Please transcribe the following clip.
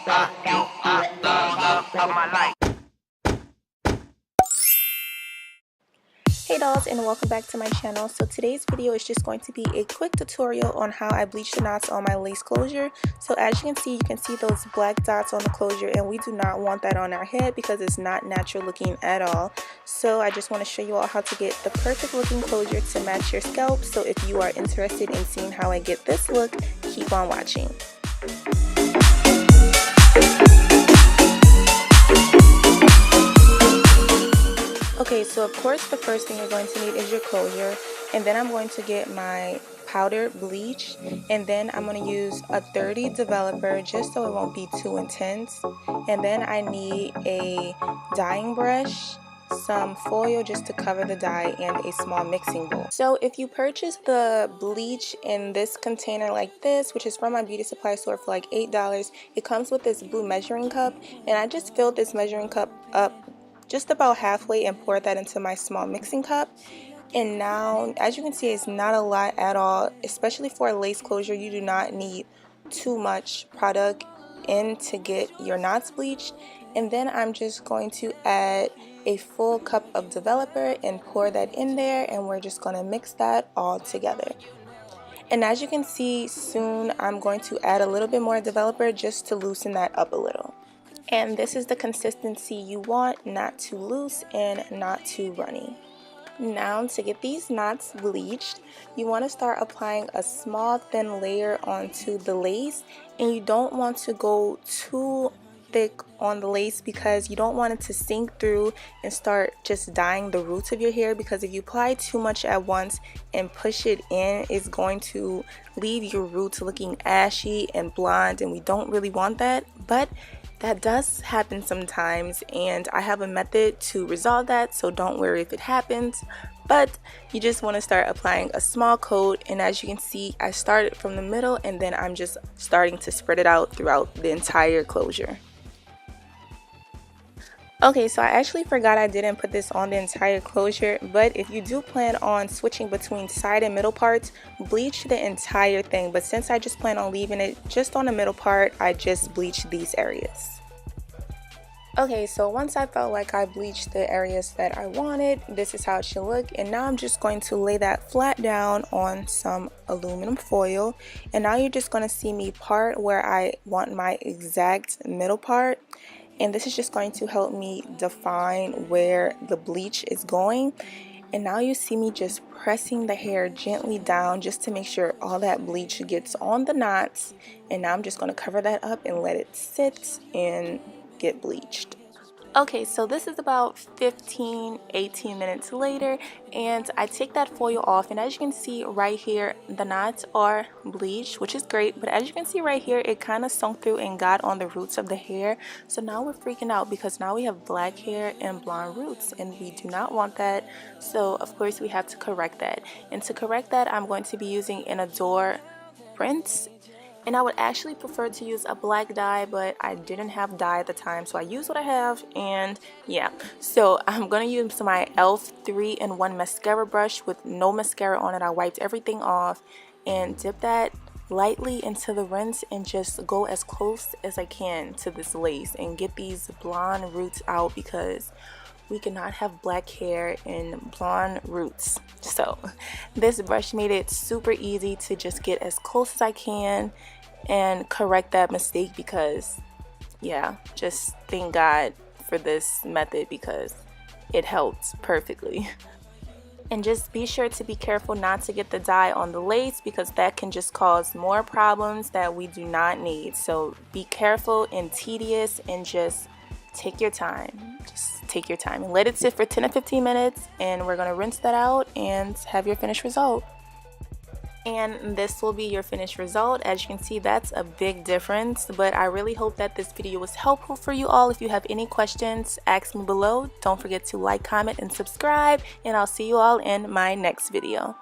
You are the love of my life. Hey dolls, and welcome back to my channel. So today's video is just going to be a quick tutorial on how I bleach the knots on my lace closure. So as you can see those black dots on the closure, and we do not want that on our head because it's not natural looking at all. So I just want to show you all how to get the perfect looking closure to match your scalp. So if you are interested in seeing how I get this look, keep on watching. Okay, so of course the first thing you're going to need is your closure, and then I'm going to get my powdered bleach, and then I'm going to use a 30 developer just so it won't be too intense, and then I need a dyeing brush, some foil just to cover the dye, and a small mixing bowl. So if you purchase the bleach in this container like this, which is from my beauty supply store for like $8, it comes with this blue measuring cup, and I just filled this measuring cup up just about halfway and pour that into my small mixing cup. And now, as you can see, it's not a lot at all, especially for a lace closure. You do not need too much product in to get your knots bleached. And then I'm just going to add a full cup of developer and pour that in there, and we're just going to mix that all together. And as you can see, soon I'm going to add a little bit more developer just to loosen that up a little. And this is the consistency you want, not too loose and not too runny. Now to get these knots bleached, you want to start applying a small thin layer onto the lace, and you don't want to go too thick on the lace because you don't want it to sink through and start just dyeing the roots of your hair, because if you apply too much at once and push it in, it's going to leave your roots looking ashy and blonde, and we don't really want that. But that does happen sometimes, and I have a method to resolve that, so don't worry if it happens. But you just want to start applying a small coat, and as you can see, I started from the middle and then I'm just starting to spread it out throughout the entire closure. Okay, so I actually forgot I didn't put this on the entire closure, but if you do plan on switching between side and middle parts, bleach the entire thing. But since I just plan on leaving it just on the middle part, I just bleached these areas. Okay, so once I felt like I bleached the areas that I wanted, this is how it should look. And now I'm just going to lay that flat down on some aluminum foil. And now you're just going to see me part where I want my exact middle part. And this is just going to help me define where the bleach is going. And now you see me just pressing the hair gently down just to make sure all that bleach gets on the knots. And now I'm just going to cover that up and let it sit and get bleached. Okay, so this is about 15-18 minutes later, and I take that foil off, and as you can see right here, the knots are bleached, which is great. But as you can see right here, it kind of sunk through and got on the roots of the hair. So now we're freaking out because now we have black hair and blonde roots, and we do not want that. So of course we have to correct that, and to correct that I'm going to be using an Adore rinse. And I would actually prefer to use a black dye, but I didn't have dye at the time, so I used what I have. And yeah, so I'm going to use my e.l.f. 3-in-1 mascara brush with no mascara on it. I wiped everything off and dip that lightly into the rinse and just go as close as I can to this lace and get these blonde roots out, because we cannot have black hair and blonde roots. So this brush made it super easy to just get as close as I can and correct that mistake, because yeah, just thank God for this method because it helped perfectly. And just be sure to be careful not to get the dye on the lace, because that can just cause more problems that we do not need. So be careful and tedious, and just take your time. Just take your time and let it sit for 10 to 15 minutes, and we're going to rinse that out and have your finished result. And this will be your finished result. As you can see, that's a big difference, but I really hope that this video was helpful for you all. If you have any questions, ask me below. Don't forget to like, comment, and subscribe, and I'll see you all in my next video.